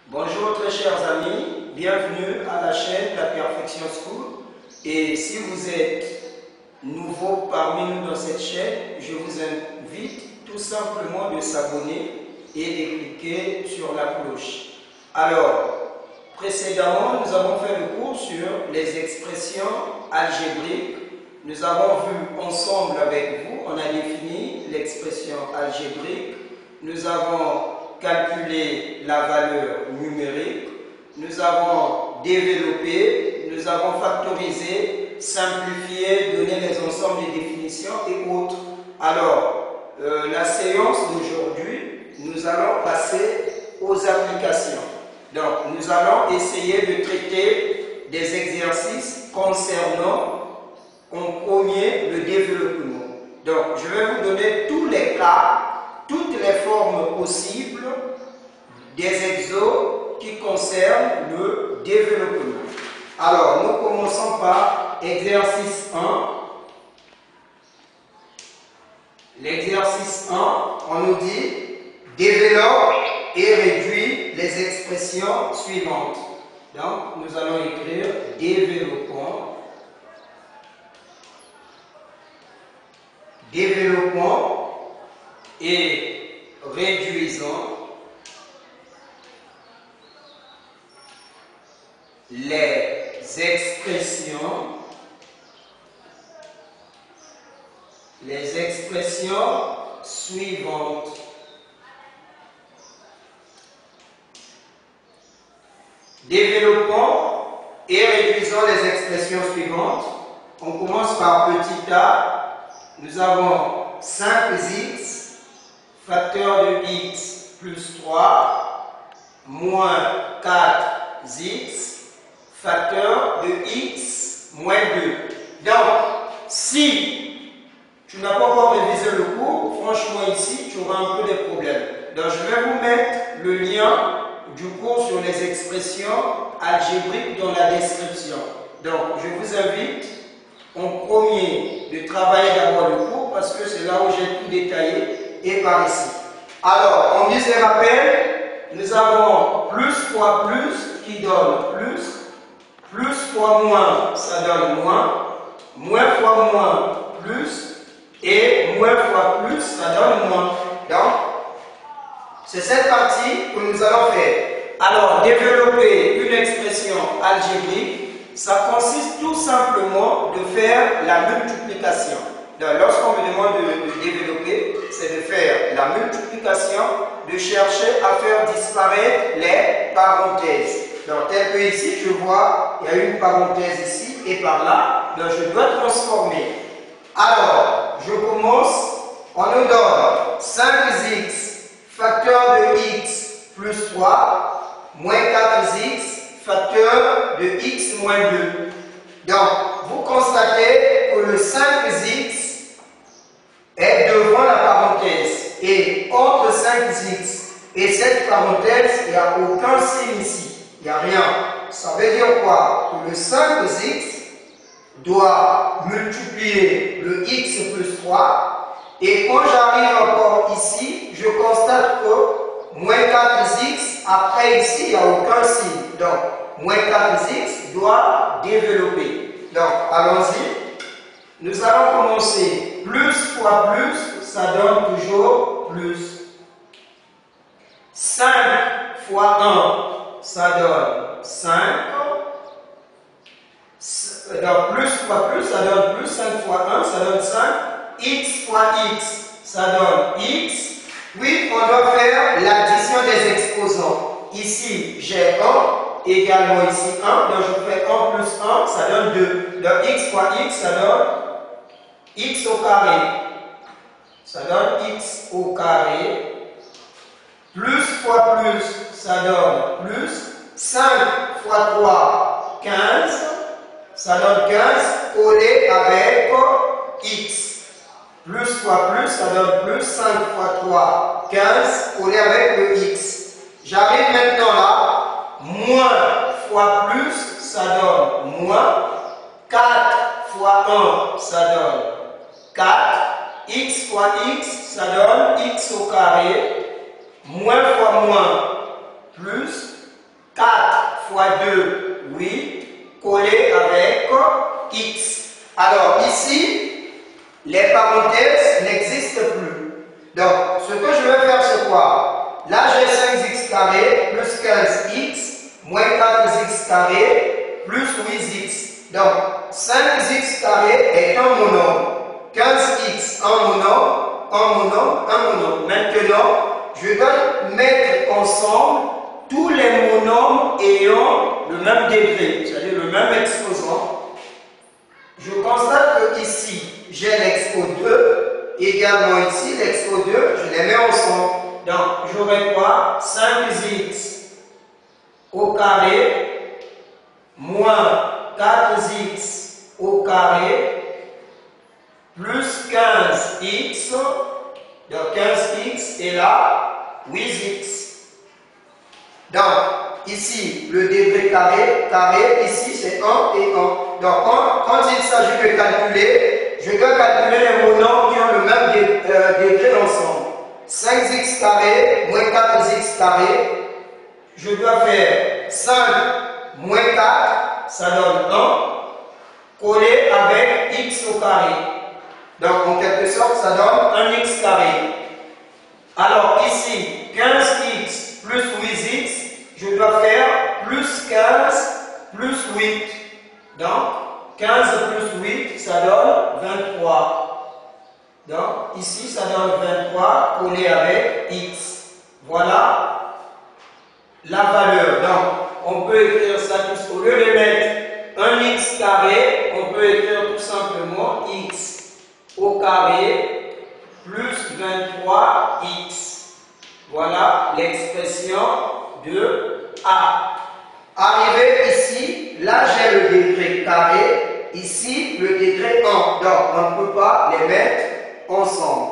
Bonjour très chers amis, bienvenue à la chaîne La Perfection School. Et si vous êtes nouveau parmi nous dans cette chaîne, je vous invite tout simplement de s'abonner et de cliquer sur la cloche. Alors, précédemment, nous avons fait le cours sur les expressions algébriques. Nous avons vu ensemble avec vous, on a défini l'expression algébrique. Nous avons calculé la valeur numérique. Nous avons développé, nous avons factorisé, simplifié, donné les ensembles de définitions et autres. Alors, la séance d'aujourd'hui, nous allons passer aux applications. Donc, nous allons essayer de traiter des exercices concernant en premier le développement. Donc, je vais vous donner tous les cas, toutes les formes possibles des exos qui concernent le développement. Alors, nous commençons par exercice 1. L'exercice 1, on nous dit développe et réduit les expressions suivantes. Donc, nous allons écrire développons. Développons et réduisons les expressions suivantes. Développons et réduisons les expressions suivantes. On commence par petit a. Nous avons 5x, facteur de x plus 3, moins 4x, facteur de x moins 2. Donc, si tu n'as pas encore révisé le cours, franchement ici, tu auras un peu des problèmes. Donc, je vais vous mettre le lien du cours sur les expressions algébriques dans la description. Donc, je vous invite en premier de travailler d'abord le cours parce que c'est là où j'ai tout détaillé et par ici. Alors, on dit les rappels, nous avons plus fois plus qui donne plus fois moins, ça donne moins fois moins, plus, et moins fois plus, ça donne moins. Donc, c'est cette partie que nous allons faire. Alors, développer une expression algébrique, ça consiste tout simplement de faire la multiplication. Donc, lorsqu'on me demande de développer, c'est de faire la multiplication, de chercher à faire disparaître les parenthèses. Donc, tel que ici, je vois, il y a une parenthèse ici et par là, donc je dois transformer. Alors, je commence, on nous donne 5x, facteur de x plus 3, moins 4x, facteur de x moins 2. Donc, vous constatez que le 5x est devant la parenthèse. Et entre 5x et cette parenthèse, il n'y a aucun signe ici. Il n'y a rien. Ça veut dire quoi? Que le 5x doit multiplier le x plus 3. Et quand j'arrive encore ici, je constate que moins 4x, après ici, il n'y a aucun signe. Donc, moins 4x doit développer. Donc, allons-y. Nous allons commencer. Plus fois plus, ça donne toujours plus. 5 fois 1, ça donne 5. Donc, plus fois plus, ça donne plus. 5 fois 1, ça donne 5. X fois x, ça donne x. Puis, on doit faire l'addition des exposants. Ici, j'ai 1, également ici 1. Donc, je fais 1 plus 1, ça donne 2. Donc, x fois x, ça donne x au carré. Ça donne x au carré. Plus fois plus, ça donne plus. 5 fois 3, 15. Ça donne 15, collé avec x. Plus fois plus, ça donne plus. 5 fois 3, 15, collé avec le x. J'arrive maintenant là. Moins fois plus, ça donne moins. 4 fois 1, ça donne 4. X fois x, ça donne x au carré. Moins fois moins, plus. fois 2, 8, collé avec x. Alors ici, les parenthèses n'existent plus. Donc, ce que je vais faire, c'est quoi? Là, j'ai 5x carré plus 15x moins 4x carré plus 8x. Donc, 5x carré est un monombre. 15x un monombre, un monombre, un monombre. Maintenant, je dois mettre ensemble tous les monombres ayant le même degré, c'est-à-dire le même exposant. Je constate que ici, j'ai l'expo 2, également ici, l'expo 2, je les mets ensemble. Donc, j'aurai quoi? 5x au carré moins 4x au carré plus 15x, donc 15x et là 8x. Donc ici le degré carré, ici c'est 1 et 1. Donc quand il s'agit de calculer, je dois calculer les monombres qui ont le même degré ensemble. 5x carré moins 4x carré, je dois faire 5 moins 4, ça donne 1, collé avec x au carré. Donc, en quelque sorte, ça donne 1x carré. Alors, ici, 15x plus 8x, je dois faire plus 15 plus 8. Donc, 15 plus 8, ça donne 23. Donc, ici, ça donne 23 collé avec x. Voilà la valeur. Donc, on peut écrire ça tout au lieu de mettre 1x carré, on peut écrire tout simplement x au carré plus 23x. Voilà l'expression de A. Arrivé ici, là j'ai le degré carré, ici le degré 1. Donc on ne peut pas les mettre ensemble.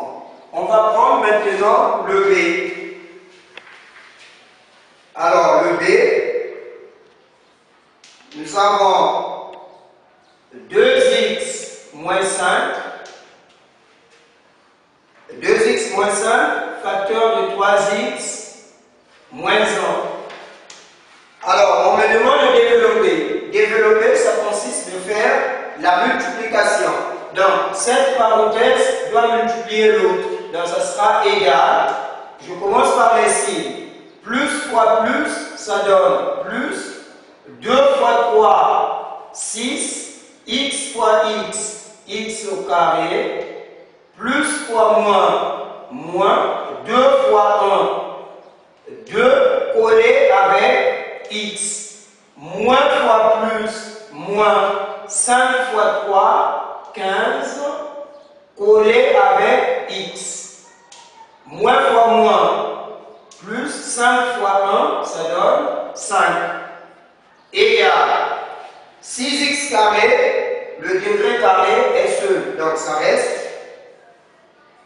On va prendre maintenant le B. Alors le B, nous avons 2x moins 5. 2x moins 5, facteur de 3x moins 1. Alors, on me demande de développer. Développer, ça consiste de faire la multiplication. Donc, cette parenthèse doit multiplier l'autre. Donc, ça sera égal. Je commence par les signes. Plus fois plus, ça donne plus. 2 fois 3, 6. X fois x, x au carré. Plus fois moins, 2 fois 1, 2 collé avec x. Moins fois plus, moins 5 fois 3, 15, collé avec x. Moins fois moins, plus 5 fois 1, ça donne 5. Égal 6x carré, le degré carré est seul, donc ça reste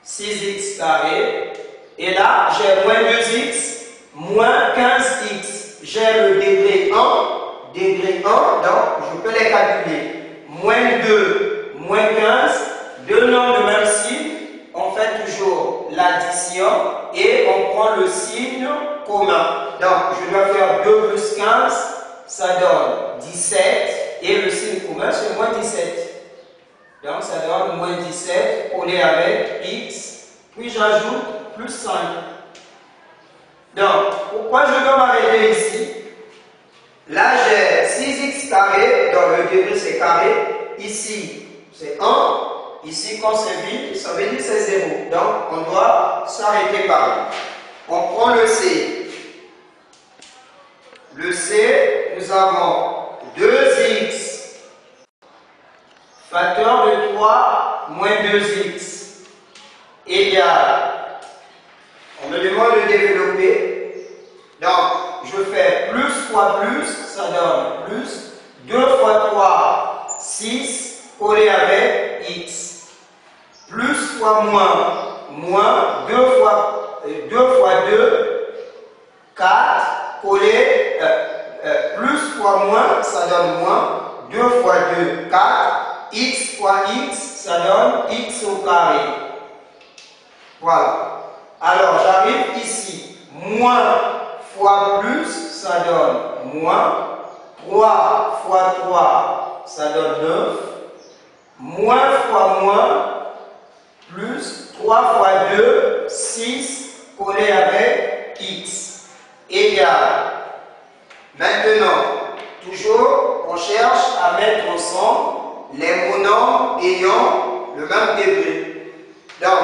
6x carré, et là j'ai moins 2x, moins 15x, j'ai le degré 1, donc je peux les calculer. Moins 2, moins 15, deux nombres de même signe, on fait toujours l'addition et on prend le signe commun. Donc je dois faire 2 plus 15, ça donne 17, et le signe commun c'est moins 17. Donc ça donne moins 17 collé avec x, puis j'ajoute plus 5. Donc, pourquoi je dois m'arrêter ici? Là j'ai 6x carré, donc le degré c'est carré, ici c'est 1, ici quand c'est vide, ça veut dire c'est 0. Donc on doit s'arrêter par là. On prend le C. Le C, nous avons 2x facteur de 3 moins 2x égale, on me demande de développer, donc je fais plus fois plus, ça donne plus, 2 fois 3, 6, collé avec x, plus fois moins, 2 fois 2, 4, collé, plus fois moins, ça donne moins, 2 fois 2, 4, x fois x, ça donne x au carré. Voilà. Alors, j'arrive ici. Moins fois plus, ça donne moins. 3 fois 3, ça donne 9. Moins fois moins, plus 3 fois 2, 6, collé avec x, égale. Maintenant, toujours, on cherche à mettre ensemble les monombres ayant le même degré. Donc,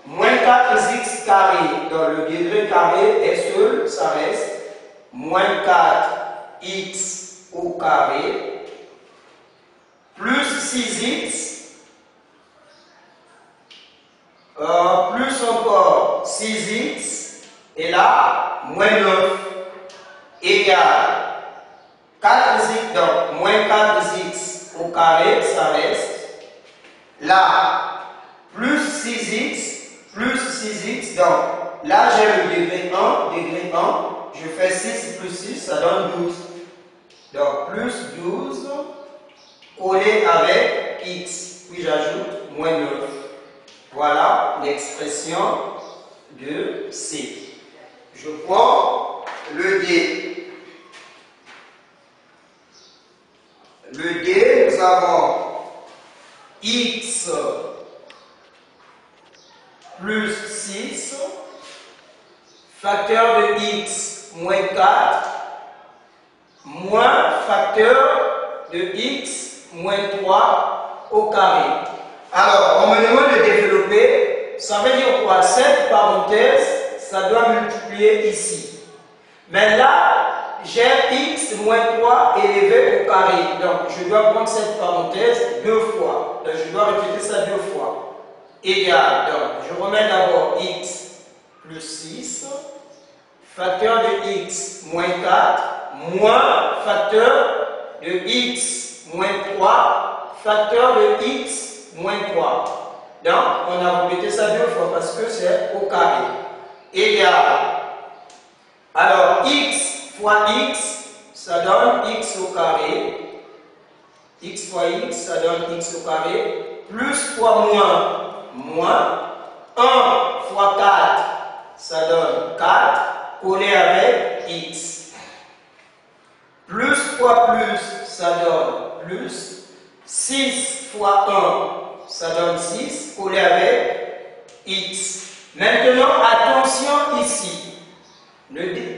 moins 4x carré, dans le degré carré est seul, ça reste moins 4x au carré, plus 6x, plus encore 6x, et là, moins 9, égale 4x, donc moins 4x au carré, ça reste, là, plus 6x, donc là j'ai le degré 1, je fais 6 plus 6, ça donne 12. Donc plus 12, collé avec x, puis j'ajoute moins 9. Voilà l'expression de C. Je prends le D. Le D, nous avons x plus 6, facteur de x moins 4, moins facteur de x moins 3 au carré. Alors, on me demande de développer, ça veut dire quoi? Cette parenthèse, ça doit multiplier ici. Mais là, j'ai x moins 3 élevé au carré. Donc, je dois prendre cette parenthèse deux fois. Donc, je dois répéter ça deux fois. Égal, donc je remets d'abord x plus 6, facteur de x moins 4, moins facteur de x moins 3, facteur de x moins 3. Donc, on a répété ça deux fois parce que c'est au carré. Égal. Alors, x fois x, ça donne x au carré. X fois x, ça donne x au carré. Plus fois moins 1 fois 4, ça donne 4, collé avec x. Plus fois plus, ça donne plus. 6 fois 1, ça donne 6, collé avec x. Maintenant, attention ici.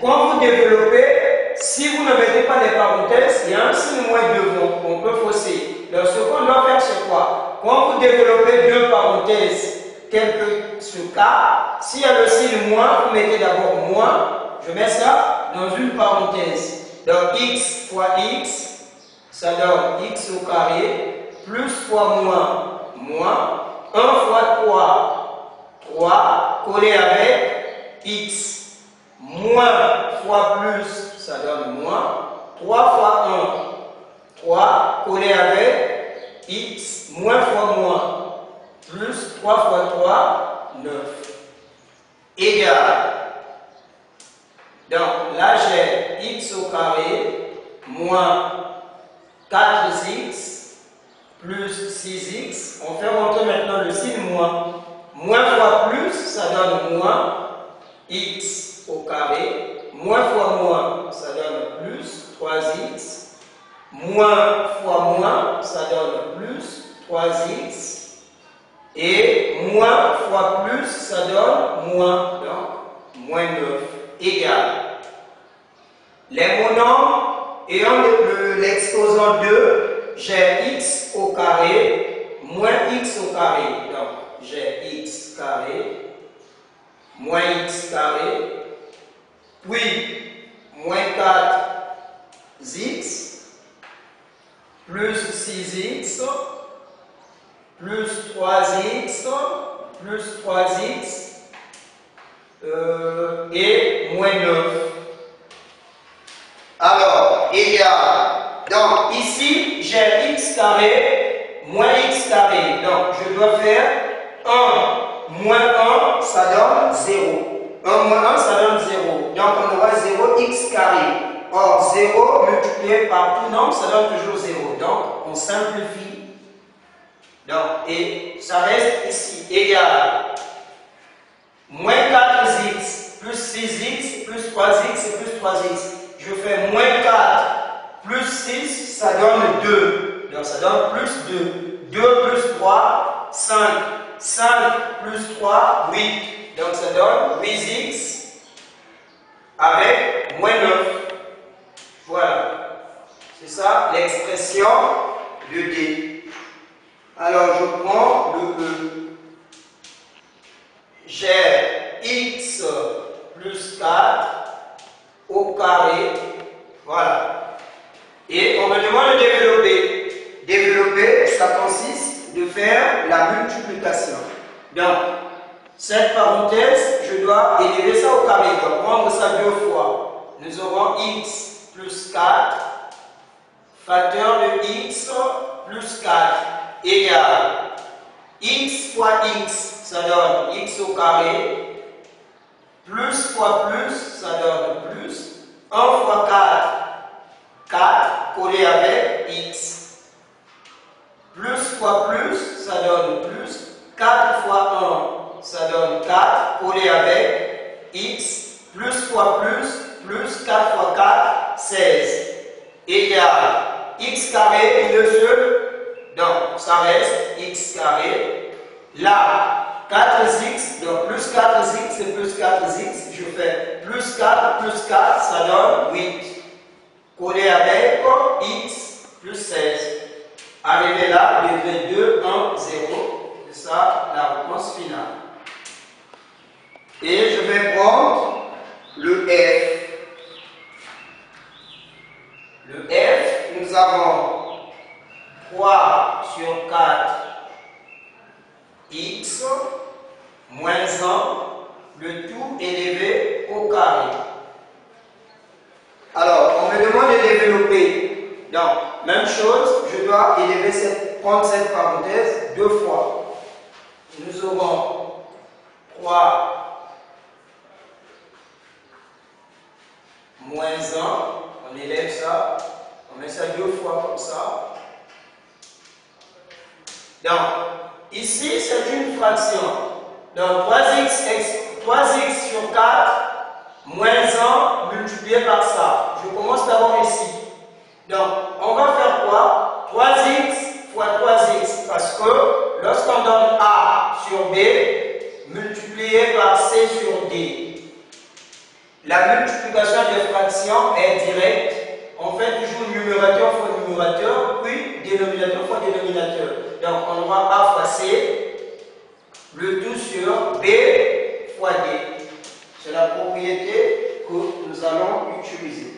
Quand vous développez, si vous ne mettez pas les parenthèses, il y a un signe moins devant, on peut fausser. Donc, ce qu'on doit faire, c'est quoi? Quand vous développez deux parenthèses, tel que ce cas, s'il y a le signe moins, vous mettez d'abord moins, je mets ça dans une parenthèse. Donc, x fois x, ça donne x au carré, plus fois moins, 1 fois 3, collé avec x. Moins fois plus, ça donne moins. 3 fois 1, 3, collé avec x, moins fois moins, plus 3 fois 3, 9. Égal. Donc là, j'ai x au carré, moins 4x, plus 6x. On fait rentrer maintenant le signe moins. Moins fois plus, ça donne moins x au carré, moins fois moins, ça donne plus 3x, moins fois moins, ça donne plus 3x, et moins fois plus, ça donne moins, donc moins 9, égal. Les monombres ayant l'exposant 2, j'ai x au carré, moins x au carré, donc j'ai x carré, moins x carré, puis moins 4x, plus 6x, plus 3x, plus 3x, et moins 9. Alors, égal. Donc, ici, j'ai x carré, moins x carré. Donc, je dois faire 1 moins 1, ça donne 0. 1 moins 1, ça donne 0. Donc, on aura 0x carré. Or, 0 multiplié par tout nombre, ça donne toujours 0. Donc, on simplifie. Donc, et ça reste ici, égal. Moins 4x, plus 6x, plus 3x et plus 3x. Je fais moins 4 plus 6, ça donne 2. Donc ça donne plus 2. 2 plus 3, 5. 5 plus 3, 8. Donc ça donne 8x avec moins 9. Voilà. C'est ça l'expression de D. Alors je prends le E. J'ai x plus 4 au carré. Voilà. Et on me demande de développer. Développer, ça consiste de faire la multiplication. Donc, cette parenthèse, je dois élever ça au carré. Donc, prendre ça 2 fois. Nous aurons x plus 4, facteur de x plus 4 égale x fois x, ça donne x au carré, plus fois plus, ça donne plus, 1 fois 4, 4 collé avec x, plus fois plus, ça donne plus, 4 fois 1, ça donne 4 collé avec x, plus fois plus 4 fois 4, 16, égale x carré, une seule, donc ça reste x carré. Là, 4x, donc plus 4x et plus 4x, je fais plus 4, ça donne 8. Collé avec x plus 16. Arrivé là, je vais 2, 1, 0. C'est ça la réponse finale. Et je vais prendre le f. Le f, nous avons 3 sur 4 x moins 1, le tout élevé au carré. Alors, on me demande de développer. Donc, même chose, je dois prendre cette parenthèse 2 fois. Nous aurons 3 moins 1, on élève ça, on met ça 2 fois comme ça. Donc, ici, c'est une fraction. Donc, 3x sur 4 moins 1 multiplié par ça. Je commence d'abord ici. Donc, on va faire quoi? 3x fois 3x. Parce que lorsqu'on donne A sur B, multiplié par C sur D, la multiplication des fractions est directe. On fait toujours numérateur fois numérateur, puis dénominateur fois dénominateur. Donc, on aura A fois C, le tout sur B fois D. C'est la propriété que nous allons utiliser.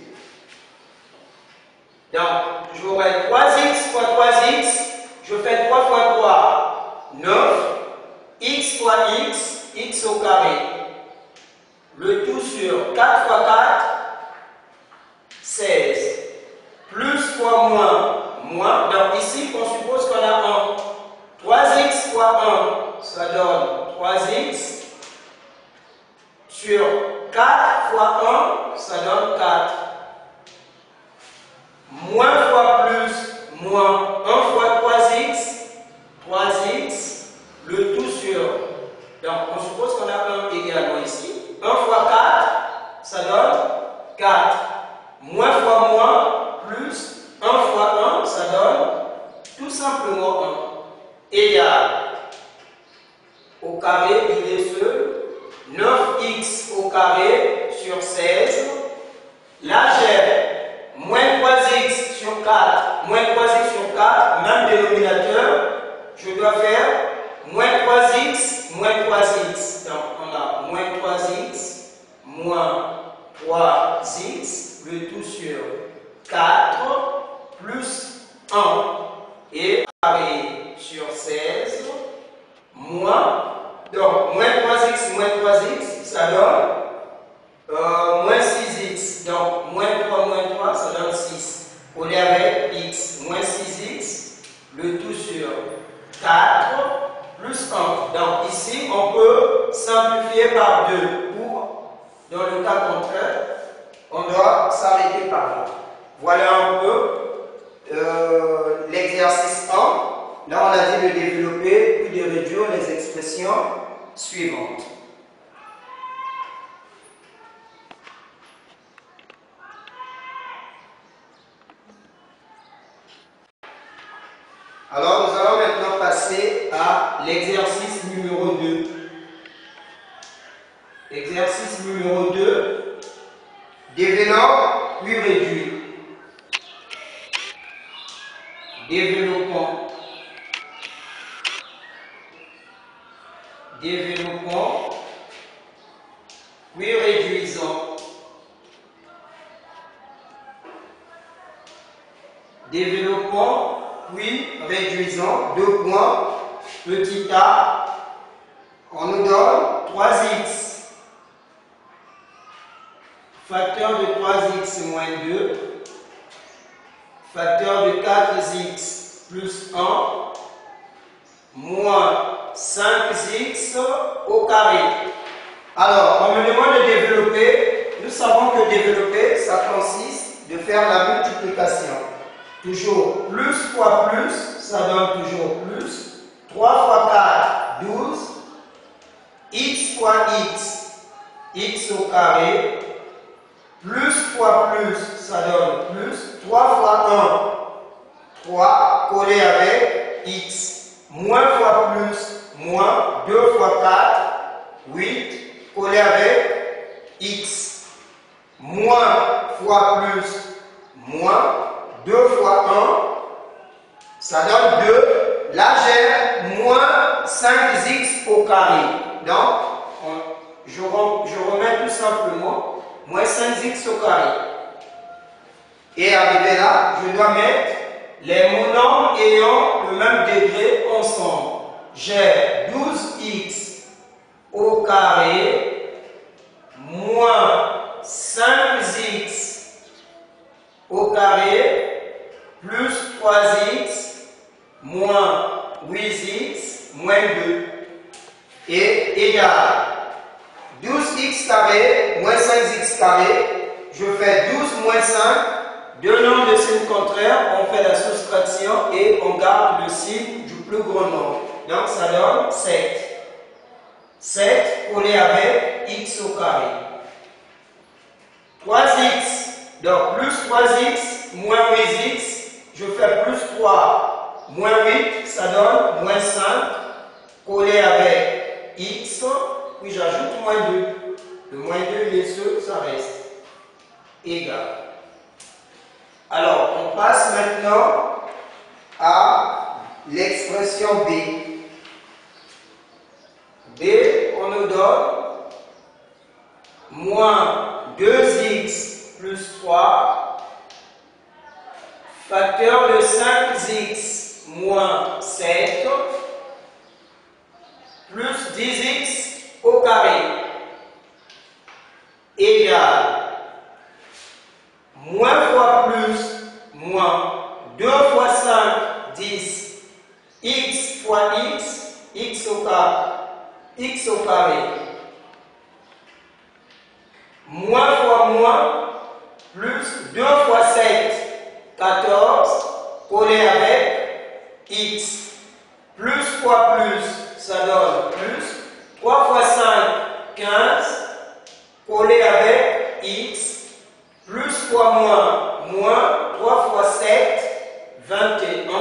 Donc, j'aurai 3x fois 3x, je fais 3 fois 3, 9, x fois x au carré. Le tout sur 4 fois 4, 16. Plus fois moins. Donc ici, on suppose qu'on a 1. 3x fois 1, ça donne 3x. Sur 4 fois 1, ça donne 4. Moins fois plus, moins 1 fois 3x, le tout sur. Donc on suppose qu'on a 1 également ici. 1 fois 4, ça donne 4. Moins fois moins, plus 1 fois 1, ça donne tout simplement 1. Égal. Au carré, il est seul. 9x au carré sur 16. Là, j'ai moins 3x sur 4, même dénominateur. Je dois faire moins 3x, Donc, on a moins 3x, moins 3x, le tout sur 4, plus 1. Et carré sur 16, moins. Donc, moins 3x, ça donne moins 6x. Donc, moins 3, ça donne 6. On est avec x, moins 6x, le tout sur 4, plus 1. Donc, ici, on peut simplifier par 2. Dans le cas contraire, on doit s'arrêter par là. Voilà un peu l'exercice 1. Là, on a dit de développer puis de réduire les expressions suivantes. Alors nous allons maintenant passer à l'exercice numéro 2. Exercice numéro 2. Développe puis réduire. Développons. Développons puis réduisons. Développons puis réduisons. 2 points. Petit a, on nous donne 3x. Facteur de 3x moins 2. Facteur de 4x plus 1 moins 5x au carré. Alors, on me demande de développer. Nous savons que développer, ça consiste de faire la multiplication. Toujours plus fois plus, ça donne toujours plus. 3 fois 4, 12. X fois x, x au carré. Plus fois plus, ça donne plus. 3 fois 1, 3, collé avec x. Moins fois plus, moins. 2 fois 4, 8, collé avec x. Moins fois plus, moins. 2 fois 1, ça donne 2. Là, j'ai moins 5x au carré. Donc, je remets tout simplement moins 5x au carré. Et arrivé là, je dois mettre les monombres ayant le même degré ensemble. J'ai 12x au carré moins 5x au carré plus 3x moins 8x moins 2 et égal 12x carré moins 5x carré. Je fais 12 moins 5, deux nombres de signes contraires, on fait la soustraction et on garde le signe du plus gros nombre. Donc ça donne 7. 7 collé avec x au carré. 3x, donc plus 3x moins 8x, je fais plus 3 moins 8, ça donne moins 5 collé avec x, puis j'ajoute moins 2. Le moins 2, bien sûr, ça reste égal. Alors, on passe maintenant à l'expression b. B, on nous donne moins 2x plus 3, facteur de 5x moins 7, plus 10x au carré, égal moins fois plus, moins 2 fois 5, 10, x fois x, x au carré, moins fois moins, plus 2 fois 7, 14, collé avec x, plus fois plus, ça donne plus, 3 fois 5, 15, collé avec x, plus fois moins, moins, 3 fois 7, 21,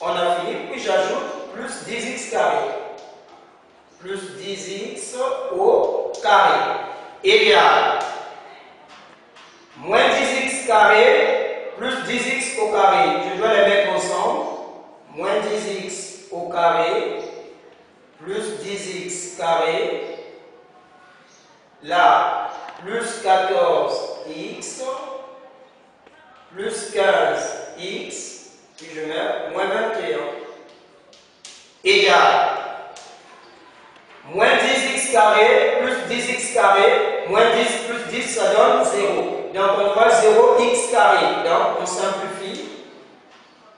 on a fini, puis j'ajoute plus 10x carré, plus 10x au carré, égal, moins 10x carré, plus 10x au carré, je dois les mettre ensemble, moins 10x au carré, plus 10x carré, là, plus 14x, plus 15x, puis je mets moins 21, égal, moins 10x carré, plus 10x carré, moins 10 plus 10, ça donne 0. Donc on voit 0x carré, donc on simplifie,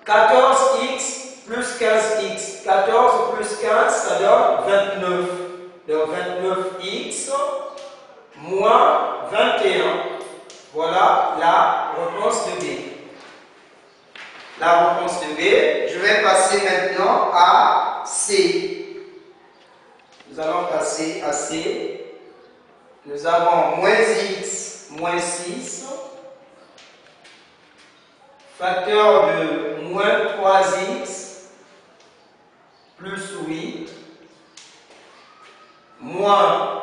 14x plus 15x, 14 plus 15, ça donne 29, donc 29x, moins 21. Voilà la réponse de B. La réponse de B. Je vais passer maintenant à C. Nous allons passer à C. Nous avons moins x moins 6. Facteur de moins 3x plus 8, moins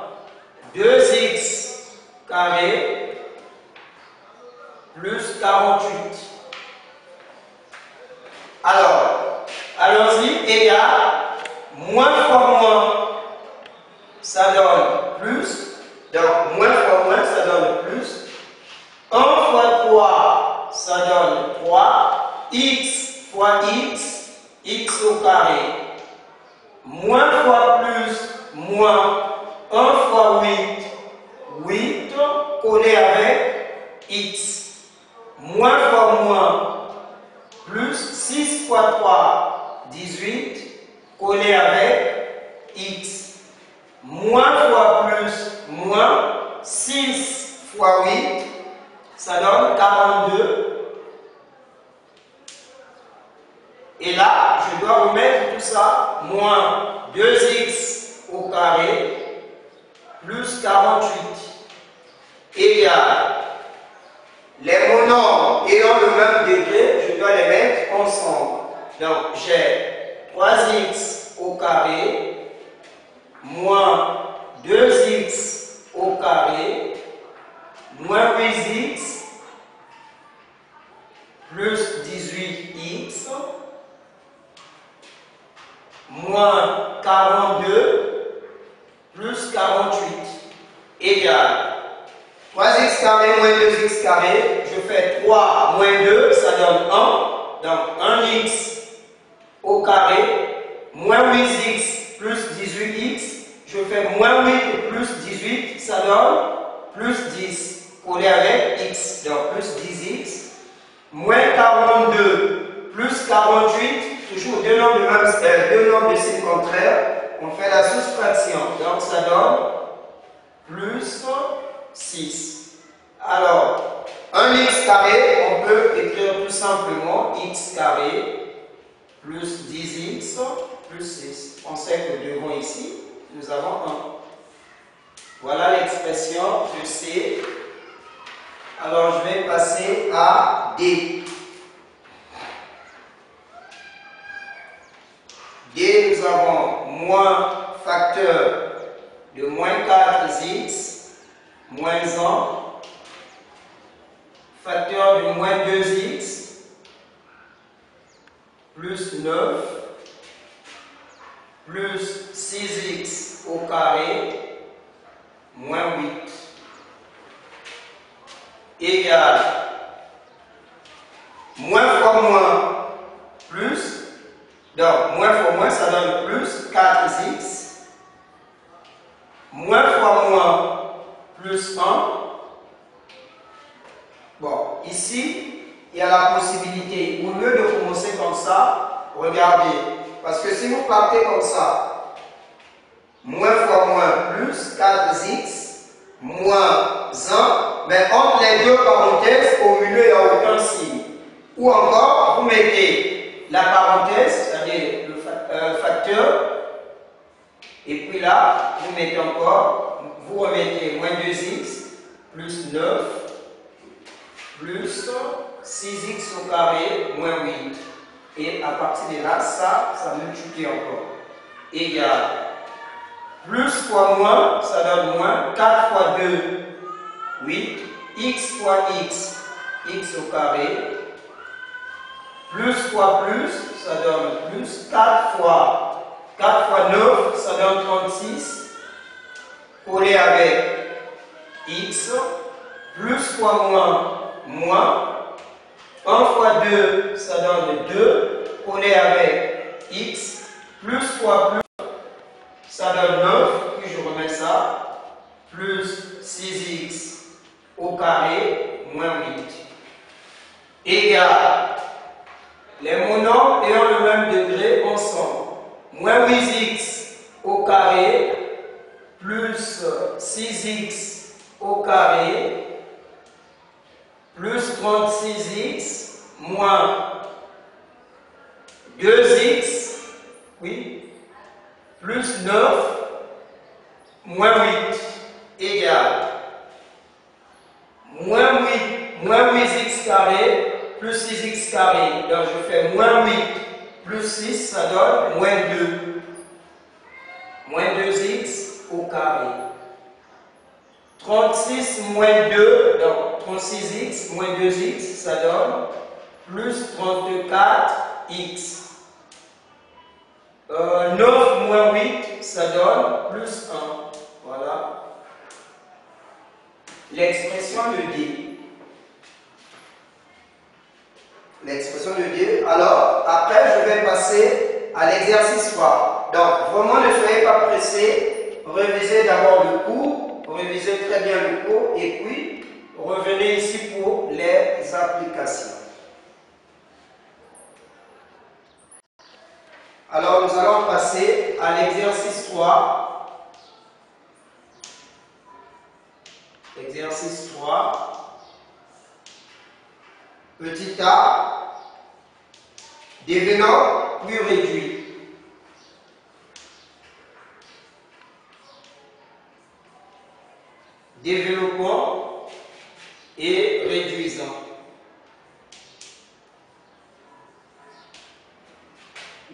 2x carré plus 48. Alors, allons-y, égal, moins fois moins, ça donne plus, donc moins fois moins, ça donne plus, 1 fois 3, ça donne 3, x fois x au carré, moins fois plus, moins 1 fois 8, 8 collé avec x, moins fois moins, plus 6 fois 3, 18, collé avec x, moins fois plus, moins 6 fois 8, ça donne 42. Et là, je dois remettre tout ça, moins 2x au carré, plus 48, égale les monombres ayant le même degré, je dois les mettre ensemble. Donc, j'ai 3x au carré, moins 2x au carré, moins 8x, plus 18x, moins 42, plus 48, égale 3x carré moins 2x carré, je fais 3 moins 2, ça donne 1, donc 1x au carré, moins 8x plus 18x, je fais moins 8 plus 18, ça donne plus 10, collé avec x, donc plus 10x, moins 42 plus 48, toujours deux nombres de signes contraires, on fait la soustraction, donc ça donne plus 6. Alors, 1x carré, on peut écrire tout simplement x carré plus 10x plus 6. On sait que devant ici, nous avons 1. Voilà l'expression de C. Alors, je vais passer à D. D, nous avons moins facteur de moins 4x moins 1, facteur de moins 2x, plus 9, plus 6x au carré, moins 8, égale, moins fois moins, plus, donc moins fois moins, ça donne plus 4x, moins fois moins, plus 1. Bon, ici, il y a la possibilité, au lieu de commencer comme ça, regardez, parce que si vous partez comme ça, moins fois moins plus 4x, moins 1, mais entre les deux parenthèses, au milieu, il n'y a aucun signe. Ou encore, vous mettez la parenthèse, c'est-à-dire le facteur, et puis là, vous mettez encore, vous remettez moins 2x, plus 9, plus 6x au carré, moins 8. Et à partir de là, ça multiplie encore. Égal. Plus fois moins, ça donne moins. 4 fois 2, 8. X fois x, x au carré. Plus fois plus, ça donne plus. 4 fois 9, ça donne 36. Collé avec x. Plus fois moins, moins. 1 fois 2, ça donne 2. Collé avec x. Plus fois plus, ça donne 9. Puis je remets ça. Plus 6x au carré, moins 8. Égale les monombres ayant le même degré ensemble. Moins 8x au carré, plus 6x au carré, plus 36x, moins 2x, oui, plus 9, moins 8, égale moins 8x carré, plus 6x carré. Donc je fais moins 8 plus 6, ça donne moins 2. Moins 2x au carré. 36 moins 2, donc 36x moins 2x, ça donne plus 34x. 9 moins 8, ça donne plus 1. Voilà. L'expression de D. L'expression de D. Alors, après, je vais passer à l'exercice 3. Donc, vraiment, ne soyez pas pressés. Révisez d'abord le cours. Révisez très bien le cours. Et puis, revenez ici pour les applications. Alors, nous allons passer à l'exercice 3. Exercice 3. Petit a, développe puis réduit. Développant et réduisant.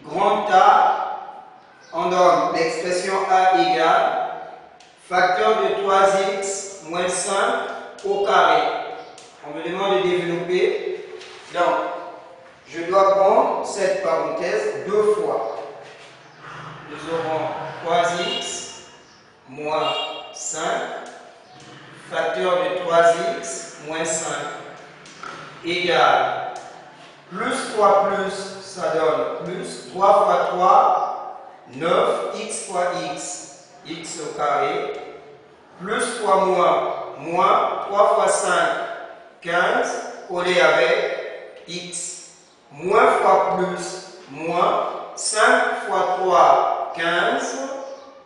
Grand A, on donne l'expression A égale facteur de 3x moins 5 au carré. On me demande de développer. Donc, je dois prendre cette parenthèse deux fois. Nous aurons 3x moins 5, facteur de 3x moins 5, égale plus 3 plus, ça donne plus 3 fois 3, 9, x fois x, x au carré, plus 3 moins 3 fois 5, 15, collé avec x, moins fois plus, moins 5 fois 3, 15,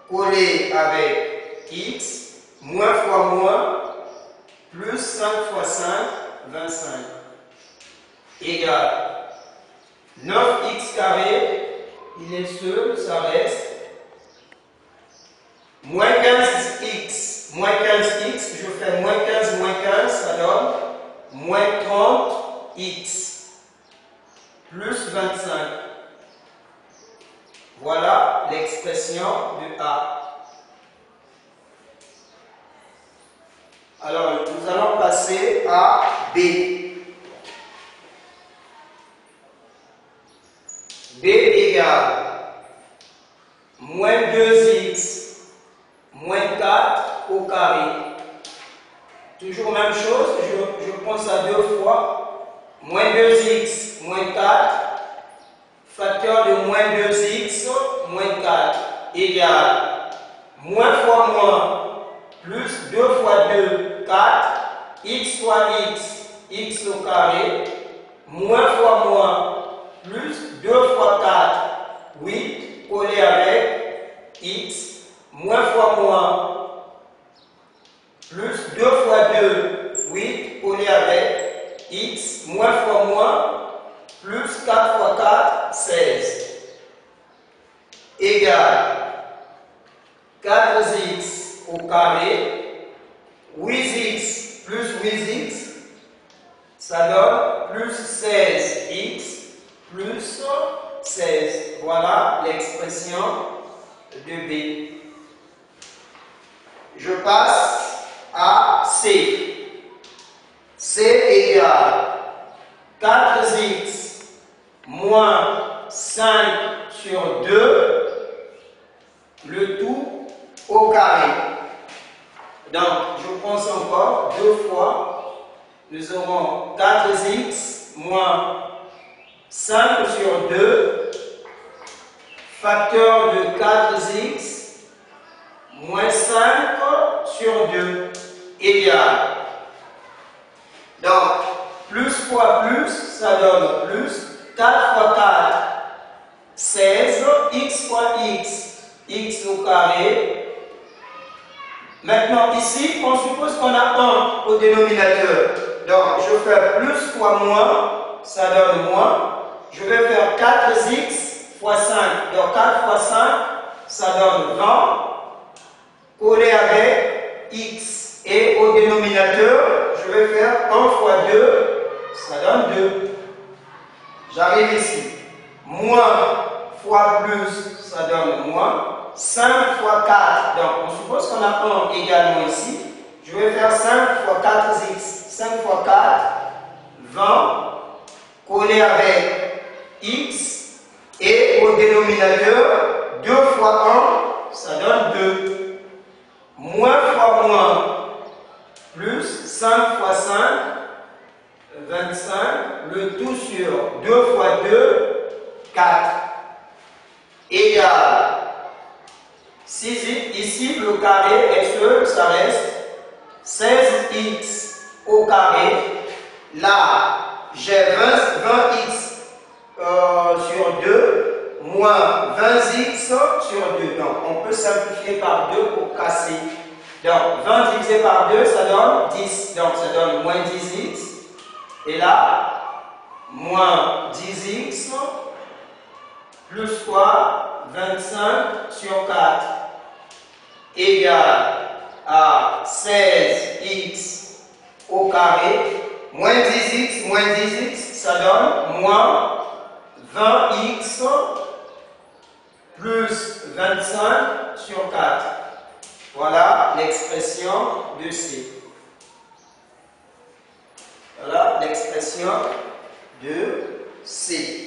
collé avec x, moins fois moins, plus 5 fois 5, 25, égale 9x carré, il est seul, ça reste, moins 15x, je fais moins 15, ça donne moins 30x, plus 25. Voilà l'expression de A. Alors, nous allons passer à B. B égale moins 2x moins 4 au carré. Toujours même chose, je prends ça deux fois. Moins 2x moins 4, facteur de moins 2x moins 4 égale moins fois moins plus 2 fois 2, 4, x fois x, x au carré, moins fois moins plus 2 fois 4, 8, collé avec x, moins fois moins, plus 2 fois 2, 8, collé avec x, moins fois moins, plus 4 fois 4, 16, égale 4x au carré, 8x plus 8x, ça donne plus 16x, plus 16. Voilà l'expression de B. Je passe à C. C égale 4x moins 5 sur 2, le tout au carré. Donc, je pense encore deux fois. Nous aurons 4x moins 5 sur 2, facteur de 4x, moins 5 sur 2, égale. Donc, plus fois plus, ça donne plus. 4 fois 4, 16, x fois x, x au carré. Maintenant, ici, on suppose qu'on a 1 au dénominateur. Donc, je fais plus fois moins, ça donne moins. Je vais faire 4x fois 5. Donc 4 fois 5, ça donne 20. Collé avec x. Et au dénominateur, je vais faire 1 fois 2, ça donne 2. J'arrive ici. moins fois plus, ça donne moins. 5 fois 4, donc on suppose qu'on a 1 également ici. Je vais faire 5 fois 4x. 5 fois 4, 20, collé avec x. Et au dénominateur, 2 fois 1, ça donne 2. Moins fois moins, plus 5 fois 5, 25. Le tout sur 2 fois 2, 4. Égal. Ici, le carré, est-ce ça reste 16x au carré. Là, j'ai 20x sur 2, moins 20x sur 2. Donc, on peut simplifier par 2 pour casser. Donc, 20 divisé par 2, ça donne 10. Donc, ça donne moins 10x. Et là, moins 10x plus quoi 25 sur 4 égale à 16x au carré. Moins 10x, ça donne moins 20x plus 25 sur 4. Voilà l'expression de C. Voilà l'expression de C.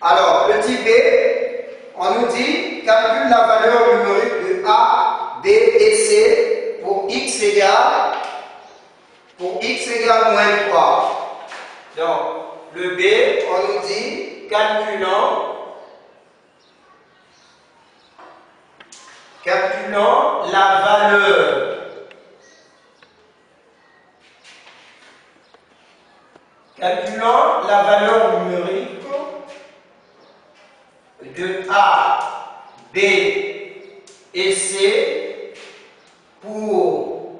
Alors, petit b, on nous dit calcule la valeur numérique de A, B et C pour x égale moins 3. Donc, le B, on nous dit calculons la valeur numérique de A, B et C pour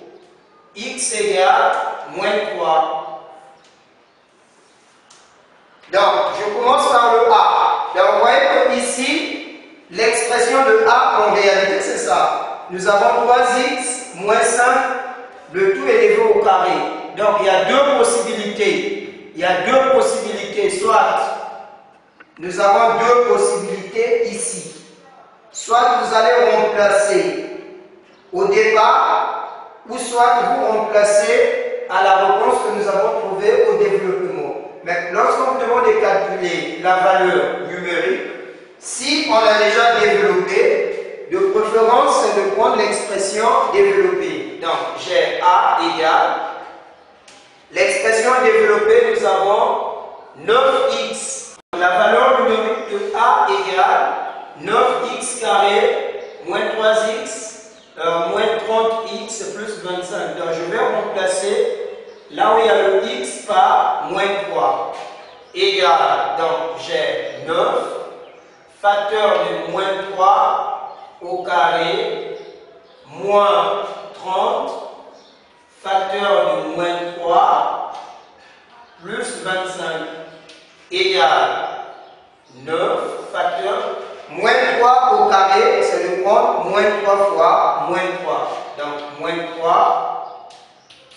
x égale moins 3. Donc, je commence par le A. Donc, vous voyez que ici, l'expression de A, en réalité, c'est ça. Nous avons 3x moins 5, le tout élevé au carré. Donc, il y a deux possibilités. Soit nous avons deux possibilités ici. Soit vous allez remplacer au départ, ou soit vous remplacez à la réponse que nous avons trouvée au développement. Mais lorsqu'on vous demande de calculer la valeur numérique, si on l'a déjà développée, de préférence, c'est de prendre l'expression développée. Donc, j'ai A égale. L'expression développée, nous avons 9x. La valeur numérique de A égale 9x carré moins 3x moins 30x plus 25. Donc je vais remplacer là où il y a le x par moins 3. Égale, donc j'ai 9 facteur de moins 3 au carré moins 30 facteur de moins 3 plus 25 égale 9 facteur moins 3 au carré, c'est de prendre moins 3 fois moins 3. Donc moins 3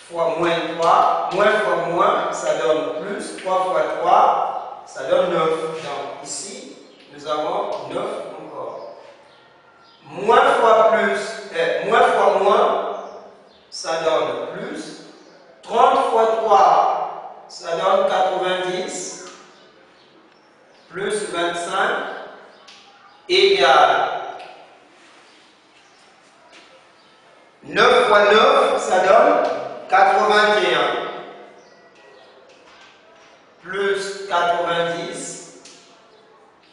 fois moins 3, moins fois moins, ça donne plus, 3 fois 3, ça donne 9. Donc ici, nous avons 9 encore. Moins fois plus, moins fois moins, ça donne plus. 30 fois 3, ça donne 90. Plus 25 égale 9 fois 9, ça donne 81. Plus 90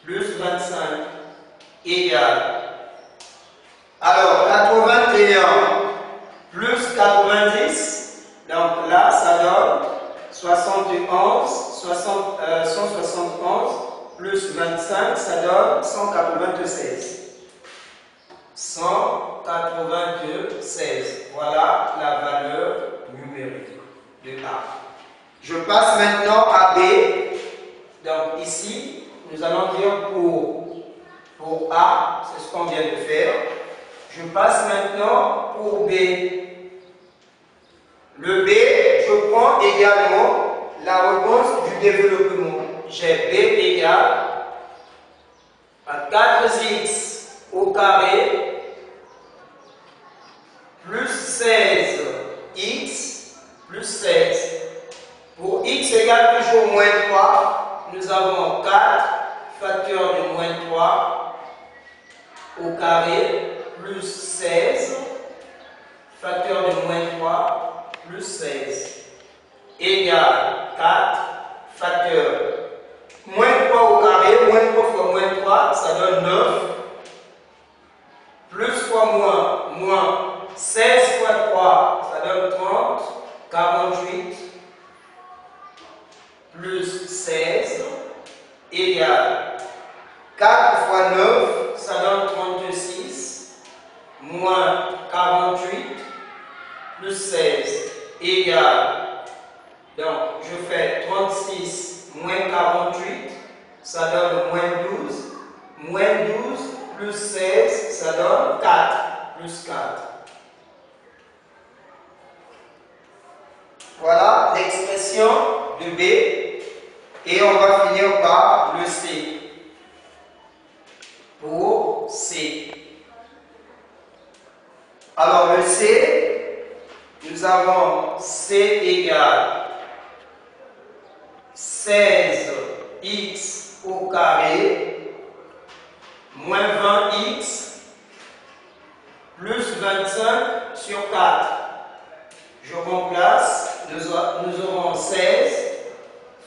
plus 25 égale. Alors 81 plus 90, donc là ça donne 71, 171 plus 25, ça donne 196. 196. Voilà la valeur numérique de A. Je passe maintenant à B. Donc ici, nous allons dire pour A, c'est ce qu'on vient de faire. Je passe maintenant pour B. Le B, je prends également la réponse du développement. j'ai B égale à 4x au carré plus 16x plus 16. Pour x égale toujours moins 3, nous avons 4 facteur de moins 3 au carré plus 16 facteur de moins 3 plus 16 égale 4 facteur moins 3 au carré, moins 3 fois moins 3, ça donne 9, plus fois moins 16 fois 3, ça donne 30, 48, plus 16 égale 4 fois 9, ça donne 36, moins 48, plus 16 égale, donc je fais 36 moins 48, ça donne moins 12, moins 12 plus 16, ça donne 4, plus 4. Voilà l'expression de B et on va finir par le C. Pour C. Alors le C, nous avons C égale 16x au carré moins 20x plus 25 sur 4. Je remplace, nous aurons 16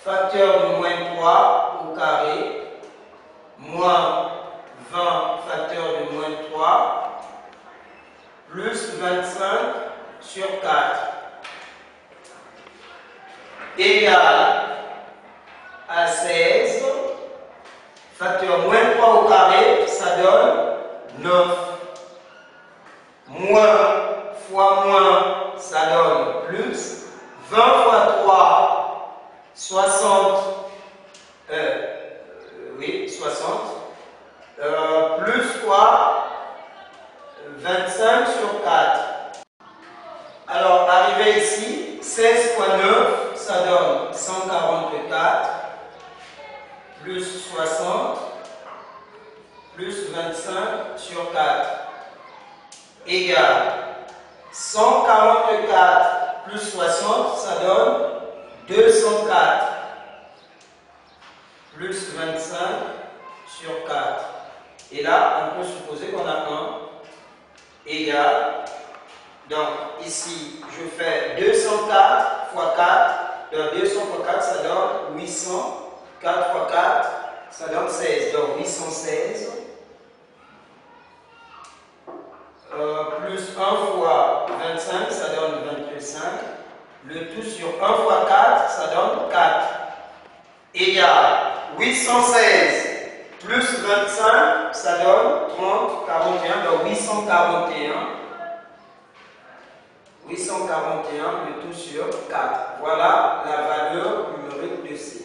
facteur de moins 3 au carré moins 20 facteur de moins 3 plus 25 sur 4 égale à 16 facteur moins 3 au carré, ça donne 9. Moins fois moins, ça donne plus. 20 fois 3, 60. 60. Plus fois 25 sur 4. Alors, arrivé ici, 16 fois 9, ça donne 144. Plus 60. Plus 25 sur 4. Égale 144 plus 60, ça donne 204 plus 25 sur 4. Et là, on peut supposer qu'on a 1 égale, donc ici, je fais 204 fois 4, donc 200 fois 4, ça donne 800, 4 fois 4, ça donne 16, donc 816. Plus 1 fois 25, ça donne 25. Le tout sur 1 fois 4, ça donne 4. Égale 816 plus 25, ça donne 30, 41. Donc 841, le tout sur 4. Voilà la valeur numérique de C.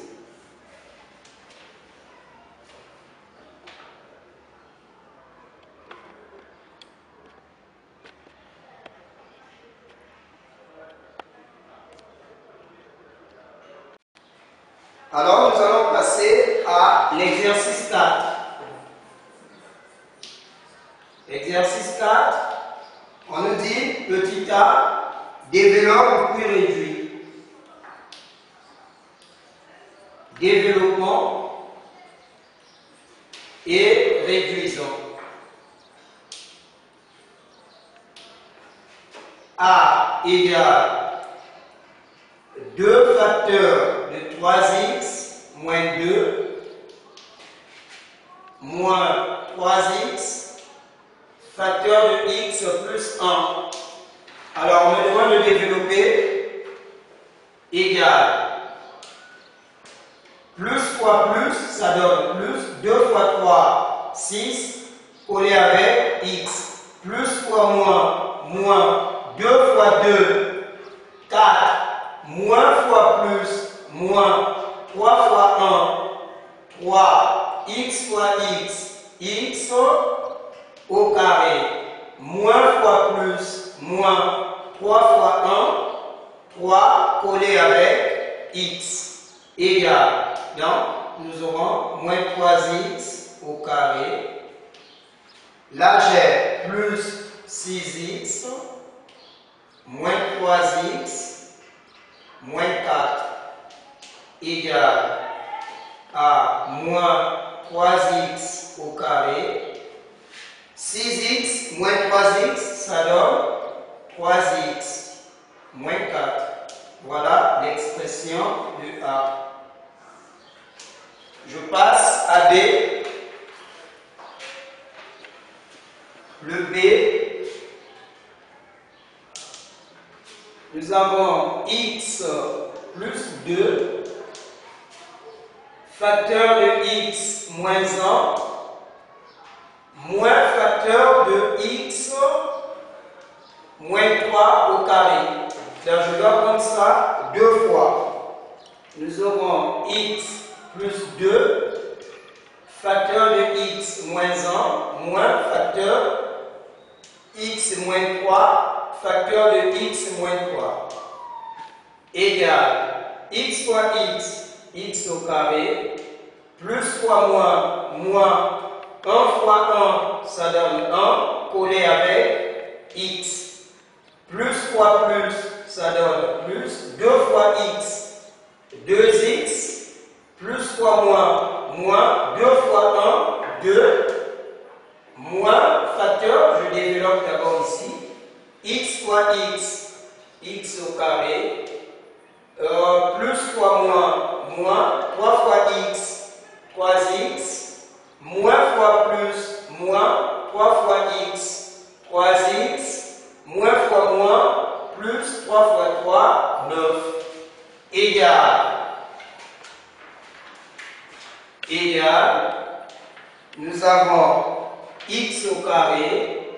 Alors, nous allons passer à l'exercice 4. Exercice 4, on nous dit petit a, développe puis réduit. Développons et réduisons. A égale 2 facteurs de 3x moins 2 moins 3x facteur de x plus 1. Alors on me demande de développer égale plus fois plus, ça donne plus 2 fois 3, 6 collé avec x plus fois moins 2 fois 2, 4 moins fois plus, moins 3 fois 1, 3, x fois x au carré, moins fois plus, moins 3 fois 1, 3 collé avec x, égale. Donc, nous aurons moins 3x au carré. Là, j'ai plus 6x, moins 3x, moins 4 égale à moins 3x au carré. 6x moins 3x, ça donne 3x moins 4. Voilà l'expression de A. Je passe à B. Le B, nous avons x plus 2, facteur de x moins 1, moins facteur de x moins 3 au carré. Donc je dois prendre ça deux fois. Nous aurons x plus 2, facteur de x moins 1, moins facteur x moins 3, facteur de x moins 3, égale x fois x au carré, plus fois moins 1 fois 1, ça donne 1, collé avec x, plus fois plus, ça donne plus, 2 fois x, 2x, plus fois moins, 2 fois 1, 2, moins, facteur, je développe d'abord ici, x fois x au carré, plus fois moins, 3 fois x, 3x, moins fois plus, moins, 3 fois x, 3x, moins fois moins, plus 3 fois 3, 9, égale, nous avons x au carré,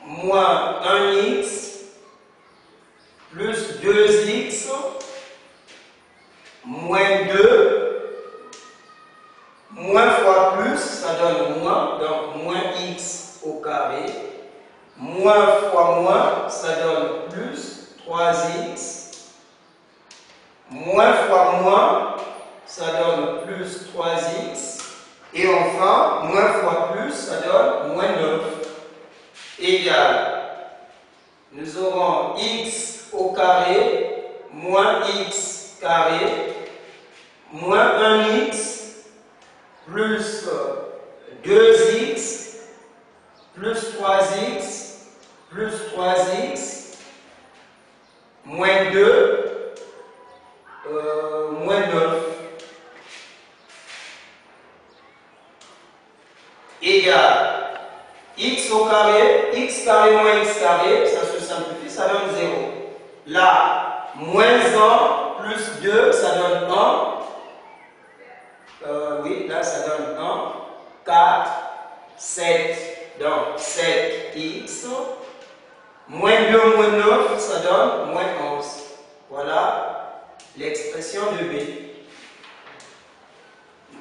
moins 1x, plus 2x, moins 2, moins fois plus, ça donne moins, donc moins x au carré, moins fois moins, ça donne plus 3x, moins fois moins, ça donne plus 3x, et enfin, moins fois plus, ça donne moins 9, égale, nous aurons x au carré, moins x carré, moins 1x, plus 2x, plus 3x, plus 3x, moins 2, moins 9, égale x au carré, x carré moins x carré, ça se simplifie, ça donne 0. Là, moins 1 plus 2, ça donne 1. Oui, là, ça donne 1. 4, 7, donc 7x. Moins 2, moins 9, ça donne moins 11. Voilà l'expression de B.